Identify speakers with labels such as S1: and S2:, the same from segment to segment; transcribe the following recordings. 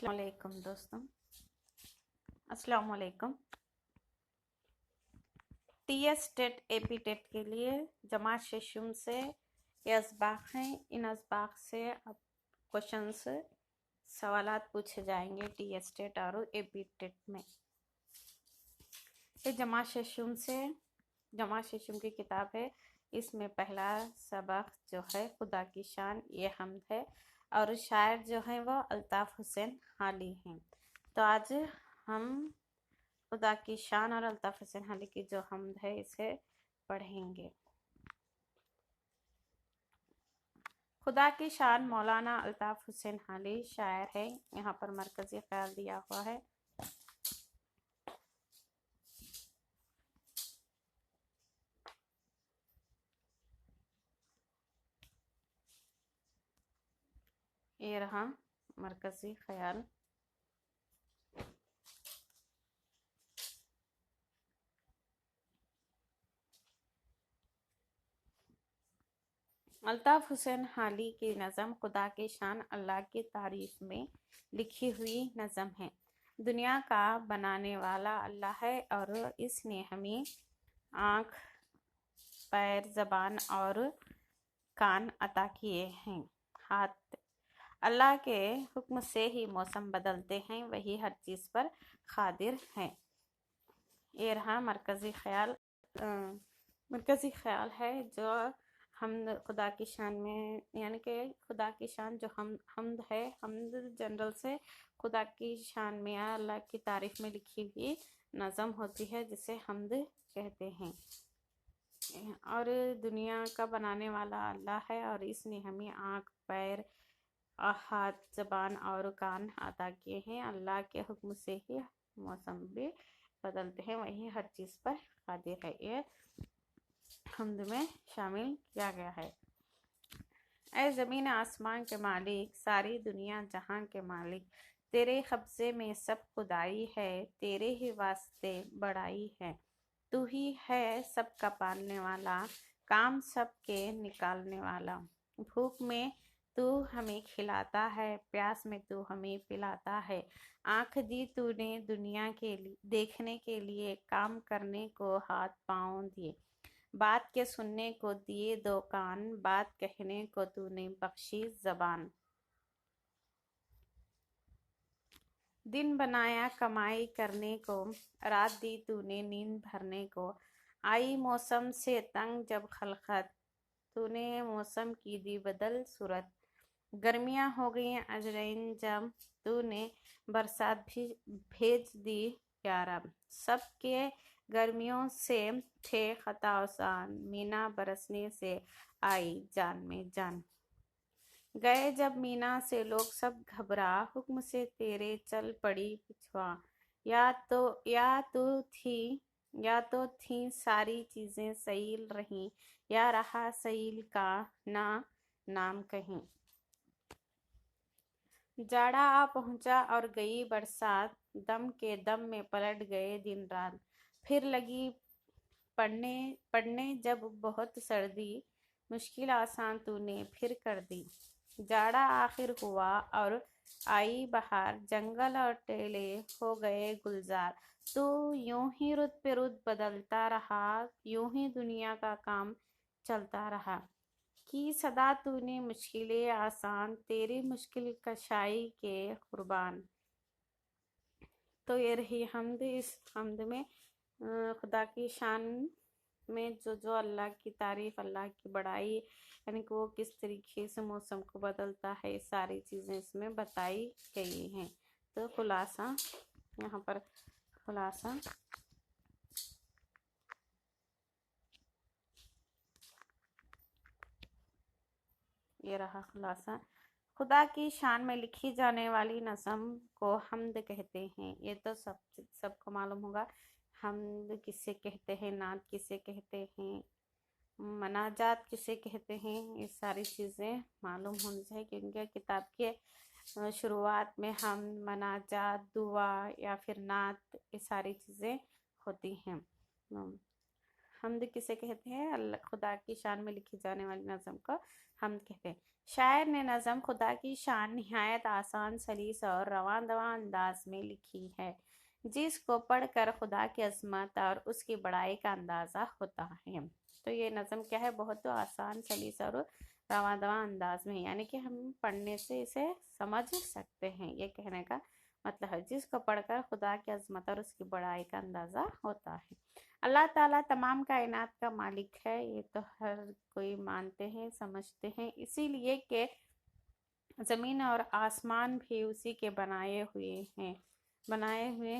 S1: अस्सलामुअलैकुम दोस्तों। अस्सलामुअलैकुम। टीएस टेट एपी टेट के लिए जमात शेशुम से ये असबाक हैं। इन असबाक से अब क्वेश्चंस सवालात पूछे जाएंगे टीएस टेट और एपी टेट में। ये जमात शेशुम की किताब है। इसमें पहला सबक जो है खुदा की शान ये हम्द है और शायर जो है वो अल्ताफ़ हुसैन हाली हैं। तो आज हम खुदा की शान और अल्ताफ़ हुसैन हाली की जो हम्द है इसे पढ़ेंगे। खुदा की शान मौलाना अल्ताफ़ हुसैन हाली शायर है। यहाँ पर मरकज़ी ख्याल दिया हुआ है। ये रहा मरकज़ी ख्याल। अल्ताफ़ हुसैन हाली की नज़म खुदा की शान अल्लाह की तारीफ में लिखी हुई नज़म है। दुनिया का बनाने वाला अल्लाह है और इसने हमें आँख, पैर, ज़बान और कान अता किए हैं। हाथ अल्लाह के हुक्म से ही मौसम बदलते हैं, वही हर चीज़ पर कादिर हैं। ये रहा मरकज़ी ख्याल है जो हम खुदा की शान में, यानी कि खुदा की शान जो हम्द है। हम्द जनरल से खुदा की शान में या अल्लाह की तारीफ में लिखी हुई नज़म होती है जिसे हम्द कहते हैं। और दुनिया का बनाने वाला अल्लाह है और इसने हमें आँख, पैर, हाथ, ज़बान और कान अता किए हैं। अल्लाह के हुक्म से ही मौसम भी बदलते हैं, वही हर चीज़ पर कादिर है। ये हम्द में शामिल किया गया है। ऐ ज़मीन आसमान के मालिक, सारी दुनिया जहां के मालिक, तेरे कब्ज़े में सब खुदाई है, तेरे ही वास्ते बड़ाई है। तू ही है सबका पालने वाला, काम सबके निकालने वाला। भूख में तू हमें खिलाता है, प्यास में तू हमें पिलाता है। आँख दी तूने दुनिया के लिए देखने के लिए, काम करने को हाथ पाँव दिए। बात के सुनने को दिए दो कान, बात कहने को तूने बख्शी ज़बान। दिन बनाया कमाई करने को, रात दी तूने नींद भरने को। आई मौसम से तंग जब खलखत, तूने मौसम की दी बदल सूरत। गर्मियाँ हो गई अजरैन जब, तूने बरसात भी भेज दी या रब। सबके गर्मियों से थे खतासान, मीना बरसने से आई जान में जान। गए जब मीना से लोग सब घबरा, हुक्म से तेरे चल पड़ी पिछवा। या तो थी सारी चीजें सईल रहीं, या रहा सईल का ना नाम कहीं। जाड़ा आ पहुंचा और गई बरसात, दम के दम में पलट गए दिन रात। फिर लगी पड़ने जब बहुत सर्दी, मुश्किल आसान तूने फिर कर दी। जाड़ा आखिर हुआ और आई बहार, जंगल और टेले हो गए गुलजार। तू यूं ही रुत पे रुत बदलता रहा, यूं ही दुनिया का काम चलता रहा। की सदा तूने मुश्किलें आसान, तेरी मुश्किल कशाई के कुर्बान। तो ये रही हम्द। इस हम्द में खुदा की शान में जो अल्लाह की तारीफ, अल्लाह की बड़ाई, यानी कि वो किस तरीके से मौसम को बदलता है, सारी चीज़ें इसमें बताई गई हैं। तो खुलासा, यहाँ पर खुलासा ये रहा खुलासा। खुदा की शान में लिखी जाने वाली नज़म को हम्द कहते हैं। ये तो सबको मालूम होगा। हम्द किसे कहते हैं, नात किसे कहते हैं, मनाजात किसे कहते हैं, ये सारी चीज़ें मालूम होनी चाहिए क्योंकि किताब के शुरुआत में हम मनाजात, दुआ या फिर नात, ये सारी चीज़ें होती हैं। हमद किसे कहते हैं? अल्लाह खुदा की शान में लिखी जाने वाली नज़म को हमद कहते हैं। शायर ने नज़म खुदा की शान निहायत आसान, सलीस और रवां दवां अंदाज में लिखी है, जिसको पढ़कर खुदा की अजमत और उसकी बड़ाई का अंदाज़ा होता है। तो ये नज़म क्या है? बहुत आसान, सलीस और रवां दवां अंदाज में, यानी कि हम पढ़ने से इसे समझ सकते हैं, ये कहने का मतलब है, जिसको पढ़कर खुदा की अजमत और उसकी बड़ाई का अंदाज़ा होता है। अल्लाह ताला तमाम कायनात का मालिक है, ये तो हर कोई मानते हैं, समझते हैं, इसीलिए कि ज़मीन और आसमान भी उसी के बनाए हुए हैं।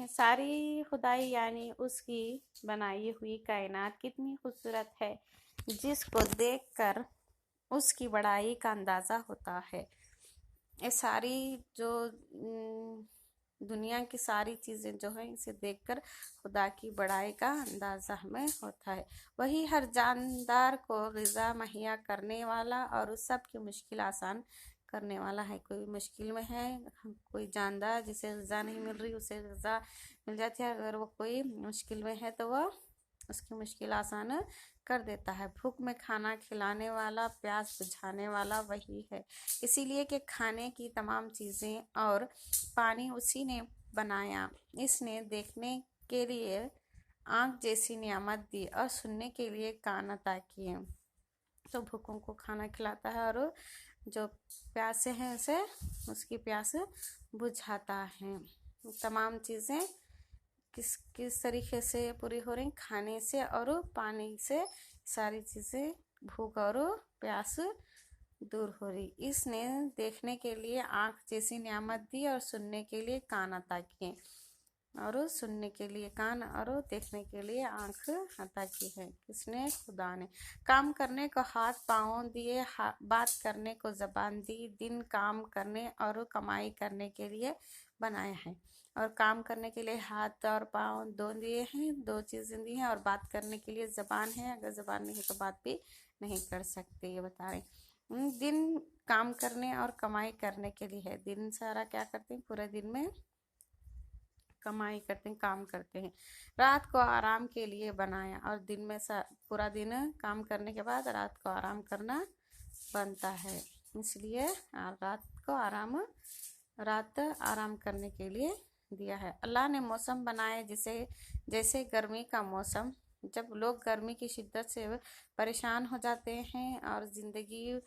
S1: सारी खुदाई यानी उसकी बनाई हुई कायनात कितनी खूबसूरत है, जिसको देखकर उसकी बड़ाई का अंदाज़ा होता है। ये सारी जो दुनिया की सारी चीज़ें जो हैं, इसे देखकर खुदा की बड़ाई का अंदाज़ा हमें होता है। वही हर जानदार को ग़िज़ा मुहैया करने वाला और उस सब की मुश्किल आसान करने वाला है। कोई मुश्किल में है, कोई जानदार जिसे ग़िज़ा नहीं मिल रही, उसे ग़िज़ा मिल जाती है। अगर वो कोई मुश्किल में है तो वह उसकी मुश्किल आसान कर देता है। भूख में खाना खिलाने वाला, प्यास बुझाने वाला वही है। इसीलिए कि खाने की तमाम चीज़ें और पानी उसी ने बनाया। इसने देखने के लिए आँख जैसी नियामत दी और सुनने के लिए कान अता किए। तो भूखों को खाना खिलाता है और जो प्यासे हैं उसे उसकी प्यास बुझाता है। तमाम चीज़ें किस तरीके से पूरी हो रही? खाने से और पानी से सारी चीज़ें, भूख और प्यास दूर हो रही। इसने देखने के लिए आँख जैसी नियामत दी और सुनने के लिए कान अता किए, और सुनने के लिए कान और देखने के लिए आँख अता की है। किसने? खुदा ने। काम करने को हाथ पाँव दिए, बात करने को ज़बान दी। दिन काम करने और कमाई करने के लिए बनाया है, और काम करने के लिए हाथ और पाँव दो दिए हैं, दो चीज़ें दी हैं, और बात करने के लिए ज़बान है। अगर ज़बान नहीं है तो बात भी नहीं कर सकते, ये बता रहे। दिन काम करने और कमाई करने के लिए है। दिन सारा क्या करते हैं? पूरे दिन में कमाई करते हैं, काम करते हैं। रात को आराम के लिए बनाया, और दिन में पूरा दिन काम करने के बाद रात को आराम करना बनता है, इसलिए रात आराम करने के लिए दिया है। अल्लाह ने मौसम बनाए जैसे गर्मी का मौसम, जब लोग गर्मी की शिद्दत से परेशान हो जाते हैं और ज़िंदगी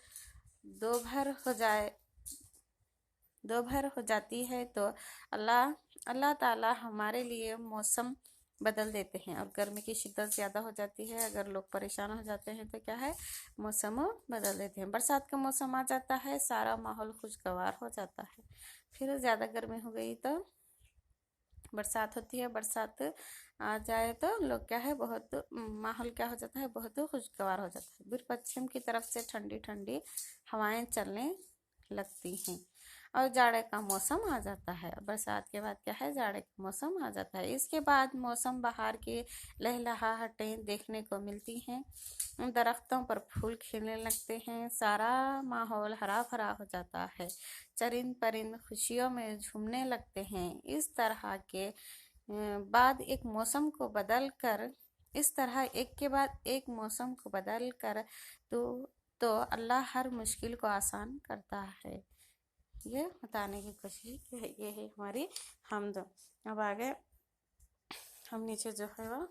S1: दोभर हो जाती है, तो अल्लाह ताला हमारे लिए मौसम बदल देते हैं। और गर्मी की शिद्दत ज़्यादा हो जाती है, अगर लोग परेशान हो जाते हैं तो क्या है? मौसम बदल देते हैं। बरसात का मौसम आ जाता है, सारा माहौल खुशगवार हो जाता है। फिर ज़्यादा गर्मी हो गई तो बरसात होती है, बरसात आ जाए तो लोग क्या है, बहुत माहौल क्या हो जाता है? बहुत खुशगवार हो जाता है। फिर पश्चिम की तरफ से ठंडी ठंडी हवाएं चलने लगती हैं और जाड़े का मौसम आ जाता है। बरसात के बाद क्या है? जाड़े का मौसम आ जाता है। इसके बाद मौसम बहार की लहलहाहटें देखने को मिलती हैं, दरख्तों पर फूल खिलने लगते हैं, सारा माहौल हरा भरा हो जाता है, चरिंद परिंद खुशियों में झूमने लगते हैं। इस तरह एक के बाद एक मौसम को बदल कर तो अल्लाह हर मुश्किल को आसान करता है। ये बताने की कोशिश की ये है हमारी हमद। अब आगे हम नीचे जो है वो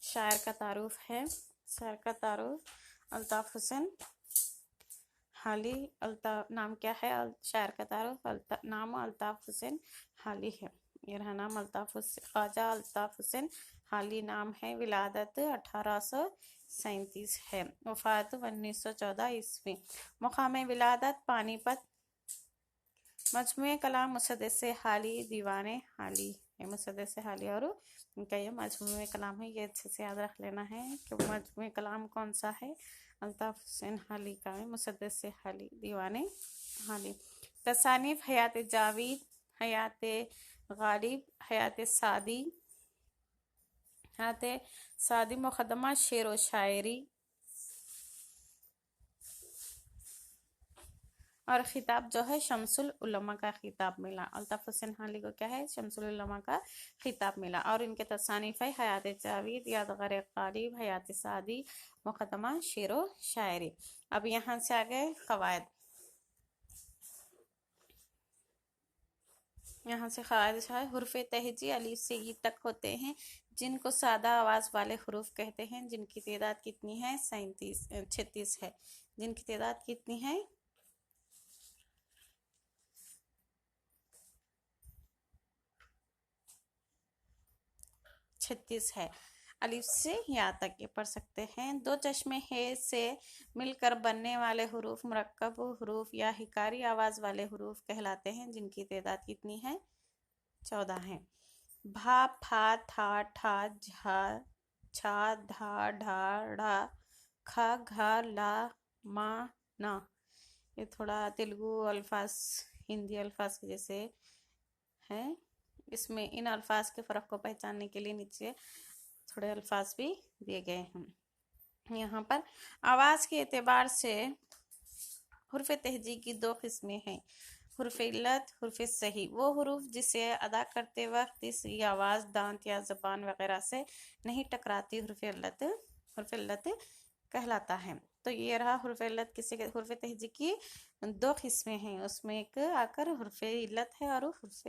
S1: शायर का तारुफ है। शायर का तारुफ अल्ताफ़ हुसैन हाली। नाम क्या है? शायर का तारुफ नाम अल्ताफ़ हुसैन हाली है। ये रहा नाम ख्वाजा अल्ताफ़ हुसैन हाली नाम है। विलादत 1837 है। वफ़ात 1914 ईस्वी। मुक़ाम विलादत पानीपत। मजमूए कलाम मुसद्दस हाली दीवाने हाली है। मुसद्दस हाली और उनका ये मजमूए कलाम है। ये अच्छे से याद रख लेना है कि मजमूए कलाम कौन सा है। अल्ताफ़ हुसैन हाली का है। मुसद्दस हाली दीवाने हाली। तसानीफ़ हयात जावीद, हयात गालिब, हयात सादी, मुक़द्दमा शेर व शायरी और खिताब जो है शमसुल उलमा का खिताब मिला। अल्ताफ हुसैन हाली को क्या है, शमसुल उलमा का खिताब मिला। और इनके तसानीफ है हयात जावेद, यादगार गालिब, हयात सादी, मुकदमा शेरो शायरी। अब यहाँ से आ गए कवायद। यहाँ से ख़वाइद है, हुर्फ़ तहजी अलिफ से ई तक होते हैं, जिनको सादा आवाज़ वाले हरूफ कहते हैं, जिनकी तादाद कितनी है, 36 है। जिनकी तादाद कितनी है, 36 है। अलिफ से या तक ये पढ़ सकते हैं। दो चश्मे है से मिलकर बनने वाले हरूफ मुरक्कब हरूफ या हिकारी आवाज़ वाले हरूफ कहलाते हैं, जिनकी तादाद कितनी है, 14 है। भा, फा, था, ठा, झा, छा, धा, ढा, ढा, खा, घा, ला, मा, ना। ये थोड़ा तेलुगु अल्फाज हिंदी अल्फाज के जैसे हैं। इसमें इन अल्फाज के फ़र्क को पहचानने के लिए नीचे थोड़े अल्फाज भी दिए गए हैं। यहाँ पर आवाज़ के एतबार से हुर्फ़ तहजी की दो किस्में हैं, हुर्फ़ इल्लत, हुर्फ़ सही। वो हरूफ जिसे अदा करते वक्त इसकी आवाज़ दांत या ज़बान वगैरह से नहीं टकराती, हुर्फ़ इल्लत कहलाता है। तो ये रहा हुर्फ़ इल्लत किसे, हुर्फ़ तहजी की दो किस्में हैं, उसमें एक आकर हुर्फ़ इल्लत है और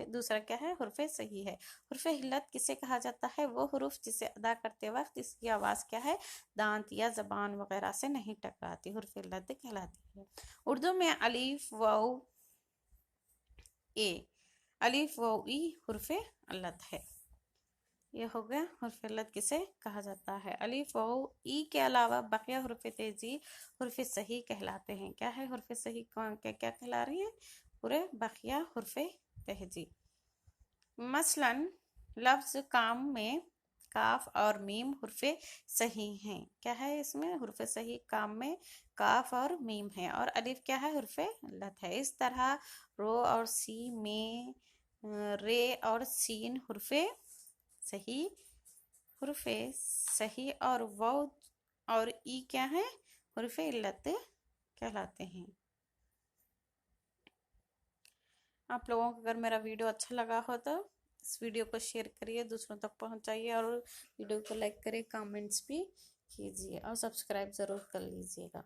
S1: दूसरा क्या है, हुर्फ़ सही है। हुर्फ़ इल्लत किसे कहा जाता है, वो हरूफ जिसे अदा करते वक्त इसकी आवाज़ क्या है, दांत या ज़बान वगैरह से नहीं टकराती, हुर्फ़ इल्लत कहलाती है। उर्दू में अलिफ वाउ ए, अलिफ वाउ ई हुर्फ़ इल्लत है। ये हो गया हुर्फ़ इल्लत किसे कहा जाता है। अलिफ वाउ ई के अलावा बकिया हुर्फ़ तेजी हुर्फ़ सही कहलाते हैं। क्या है हुर्फ़ सही, क्या क्या कहला रही है, पूरे बकिया हुर्फ़ तेजी। मसलन लफ्ज़ काम में काफ और मीम हुर्फ़ सही हैं। क्या है इसमें, हुर्फ़ सही काम में काफ और मीम है, और अलिफ क्या है, हुर्फ़ इल्लत है। इस तरह रो और सी में रे और सीन हुर्फ़ सही, हुर्फ़ सही, और वाउ और ई क्या है, हुर्फ़ इल्लत कहलाते हैं। आप लोगों को अगर मेरा वीडियो अच्छा लगा हो तो इस वीडियो को शेयर करिए, दूसरों तक पहुंचाइए, और वीडियो को लाइक करिए, कमेंट्स भी कीजिए और सब्सक्राइब ज़रूर कर लीजिएगा।